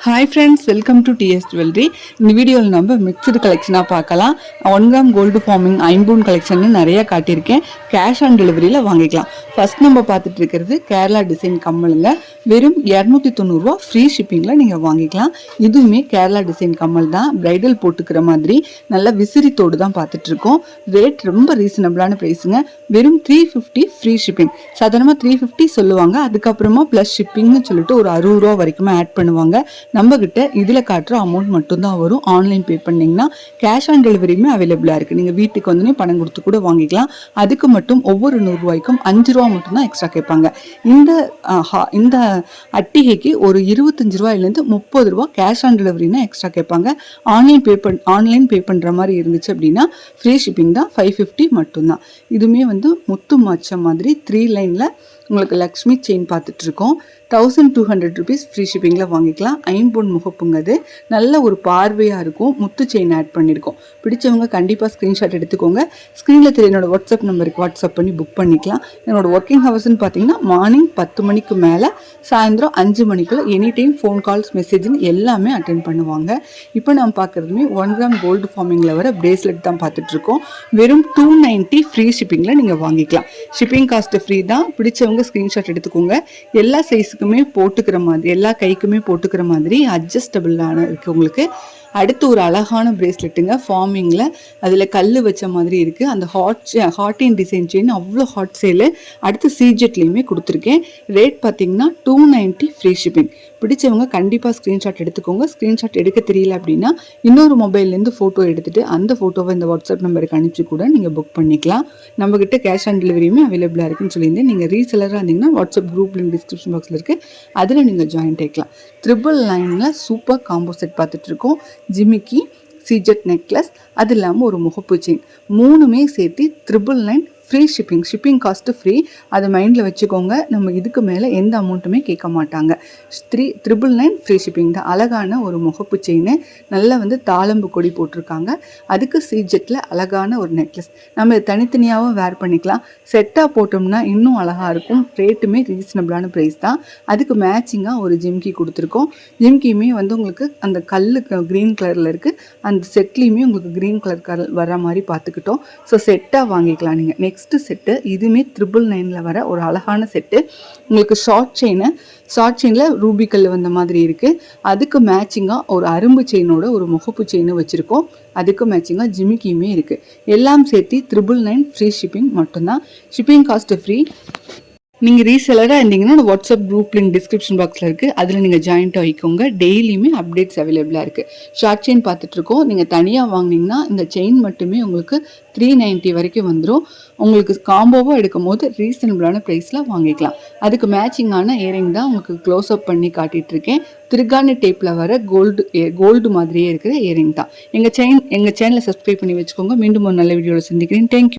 Hi friends, welcome to TS Jewelry. இந்த வீடியோவில் நம்ம மிக்ஸ்டு கலெக்ஷனாக பார்க்கலாம். 1 கிராம் கோல்டு ஃபார்மிங் ஐம்பூன் கலெக்ஷன் நிறைய காட்டியிருக்கேன். கேஷ் ஆன் டெலிவரியில் வாங்கிக்கலாம். ஃபர்ஸ்ட் நம்ம பார்த்துட்டு இருக்கிறது கேரளா டிசைன் கம்மலுங்க. வெறும் 290 ரூபா ஃப்ரீ ஷிப்பிங்கில் நீங்கள் வாங்கிக்கலாம். இதுவுமே கேரளா டிசைன் கம்மல் தான். பிரைடல் போட்டுக்கிற மாதிரி நல்ல விசிறித்தோடு தான் பார்த்துட்டு இருக்கோம். ரேட் ரொம்ப ரீசனபிளான ப்ரைஸுங்க. வெறும் 350 ஃப்ரீ ஷிப்பிங். சாதாரணமாக 350 சொல்லுவாங்க. அதுக்கப்புறமா ப்ளஸ் ஷிப்பிங்னு சொல்லிட்டு ஒரு 60 ரூபா வரைக்குமே ஆட் பண்ணுவாங்க. நம்ம கிட்ட இதில் காட்டுற அமௌண்ட் மட்டும்தான் வரும். ஆன்லைன் பே பண்ணிங்கன்னா கேஷ் ஆன் டெலிவரியுமே அவைலபிளாக இருக்குது. நீங்கள் வீட்டுக்கு வந்து பணம் கொடுத்து கூட வாங்கிக்கலாம். அதுக்கு மட்டும் ஒவ்வொரு 100 ரூபாய்க்கும் 5 ரூபா மட்டும்தான் எக்ஸ்ட்ரா கேட்பாங்க. இந்த அட்டிகைக்கு ஒரு 25 ரூபாயிலேருந்து 30 ரூபா கேஷ் ஆன் டெலிவரினா எக்ஸ்ட்ரா கேட்பாங்க. ஆன்லைன் பே பண்ணுற மாதிரி இருந்துச்சு அப்படின்னா ஃப்ரீ ஷிப்பிங் தான். 550 மட்டும்தான். இதுவுமே வந்து முத்து மச்சம் மாதிரி 3 லைனில் உங்களுக்கு லக்ஷ்மி செயின் பார்த்துட்ருக்கோம். 1200 ருபீஸ் ஃப்ரீ ஷிப்பிங்கில் வாங்கிக்கலாம். ஐம்பொன் முகப்புங்க. அது நல்ல ஒரு பார்வையாக இருக்கும். முத்து செயின் ஆட் பண்ணியிருக்கோம். பிடிச்சவங்க கண்டிப்பாக ஸ்க்ரீன்ஷாட் எடுத்துக்கோங்க. ஸ்க்ரீனில் தெரிய என்னோடய வாட்ஸ்அப் நம்பருக்கு வாட்ஸ்அப் பண்ணி புக் பண்ணிக்கலாம். என்னோடய ஒர்க்கிங் ஹவர்ஸ்ன்னு பார்த்தீங்கன்னா மார்னிங் 10 மணிக்கு மேலே சாயந்தரம் 5 மணிக்குள்ளே எனி டைம் ஃபோன் கால்ஸ் மெசேஜ்னு எல்லாமே அட்டென்ட் பண்ணுவாங்க. இப்போ நம்ம பார்க்குறதுமே 1 கிராம் கோல்டு ஃபார்மிங்கில் வர பிரேஸ்லெட் தான் பார்த்துட்ருக்கோம். வெறும் 290 ஃப்ரீ ஷிப்பிங்கில் நீங்கள் வாங்கிக்கலாம். ஷிப்பிங் காஸ்ட்டு ஃப்ரீ தான். பிடிச்சவங்க ஸ்க்ரீன்ஷாட் எடுத்துக்கோங்க. எல்லா சைஸுக்குமே போட்டுக்கிற மாதிரி, எல்லா கைக்குமே போட்டுக்கிற மாதிரி அட்ஜஸ்டபிளான இருக்குது உங்களுக்கு. அடுத்து ஒரு அழகான பிரேஸ்லெட்டுங்க ஃபார்மிங்கில். அதில் கல் வச்ச மாதிரி இருக்குது. அந்த ஹார்டின் டிசைன் செயின் அவ்வளோ ஹாட் சேலு. அடுத்து சீஜெட்லேயுமே கொடுத்துருக்கேன். ரேட் பார்த்தீங்கன்னா 290 ஃப்ரீ ஷிப்பிங். பிடிச்சவங்க கண்டிப்பாக ஸ்க்ரீன்ஷாட் எடுத்துக்கோங்க. ஸ்க்ரீன்ஷாட் எடுக்க தெரியல அப்படின்னா இன்னொரு மொபைல்லேருந்து ஃபோட்டோ எடுத்துகிட்டு அந்த ஃபோட்டோவை இந்த வாட்ஸ்அப் நம்பருக்கு அனுப்பிச்சு கூட நீங்கள் புக் பண்ணிக்கலாம். நம்மக்கிட்ட கேஷ் ஆன் டெலிவரியுமே அவைலபிளாக இருக்குன்னு சொல்லியிருந்தேன். நீங்கள் ரீசெலராக இருந்தீங்கன்னா வாட்ஸ்அப் குரூப் லிங்க் டிஸ்கிரிப்ஷன் பாக்ஸில் இருக்குது. அதில் நீங்கள் ஜாயின் ஆகிக்கலாம். 999 சூப்பர் காம்போ செட் பார்த்துட்ருக்கோம். ஜிமிக்கி, சீஜெட் நெக்லஸ், அது இல்லாமல் ஒரு முகப்பு செயின், 3மே சேர்த்து 999 free shipping. Shipping cost free. அதை மைண்டில் வச்சுக்கோங்க. நம்ம இதுக்கு மேலே எந்த அமௌண்ட்டுமே கேட்க மாட்டாங்க. 999 ஃப்ரீ ஷிப்பிங் தான். அழகான ஒரு முகப்பு செயின், நல்லா வந்து தாளம்பு கொடி போட்டிருக்காங்க. அதுக்கு சீஜெட்டில் அழகான ஒரு நெக்லஸ். நம்ம தனித்தனியாகவும் வேர் பண்ணிக்கலாம். செட்டாக போட்டோம்னா இன்னும் அழகாக இருக்கும். ரேட்டுமே ரீசனபிளான ப்ரைஸ் தான். அதுக்கு மேட்சிங்காக ஒரு ஜிம்கி கொடுத்துருக்கோம். ஜிம்கியுமே வந்து உங்களுக்கு அந்த கல் க்ரீன் கலரில் இருக்குது. அந்த செட்லேயுமே உங்களுக்கு க்ரீன் கலர் வர மாதிரி பார்த்துக்கிட்டோம். ஸோ செட்டாக வாங்கிக்கலாம் நீங்கள். நெக்ஸ்ட்டு செட்டு இதுவுமே 999 வர ஒரு அழகான செட்டு. உங்களுக்கு ஷார்ட் செயினில் ரூபி கல் வந்த மாதிரி இருக்குது. அதுக்கு மேட்சிங்காக ஒரு அரும்பு செயினோட ஒரு முகப்பு செயினும் வச்சுருக்கோம். அதுக்கு மேட்சிங்காக ஜிமிக்கியுமே இருக்குது. எல்லாம் சேர்த்து 999 ஃப்ரீ ஷிப்பிங் மட்டும்தான். Shipping cost free. நீங்கள் ரீசெலராக இருந்தீங்கன்னா வாட்ஸ்அப் குரூப் லிங்க் டிஸ்கிரிப்ஷன் பாக்ஸில் இருக்குது. அதில் நீங்கள் ஜாயின்ட் ஆகிக்கோங்க. டெய்லியுமே அப்டேட்ஸ் அவைலபிளாக இருக்குது. ஷார்ட் செயின் பார்த்துட்ருக்கோம். நீங்கள் தனியாக வாங்கினீங்கன்னா இந்த செயின் மட்டுமே உங்களுக்கு 390 வரைக்கும் வந்துடும். உங்களுக்கு காம்போவாக எடுக்கும் போது ரீசனபிளான ப்ரைஸில் வாங்கிக்கலாம். அதுக்கு மேட்சிங்கான இயரிங் தான் உங்களுக்கு க்ளோஸ் அப் பண்ணி காட்டிகிட்ருக்கேன். திருகாணி டேப்பில் வர கோல்டு மாதிரியே இருக்கிற இயரிங் தான். எங்கள் சேனலை சப்ஸ்கிரைப் பண்ணி வச்சுக்கோங்க. மீண்டும் ஒரு நல்ல வீடியோவில் சந்திக்கிறேன். தேங்க்யூ.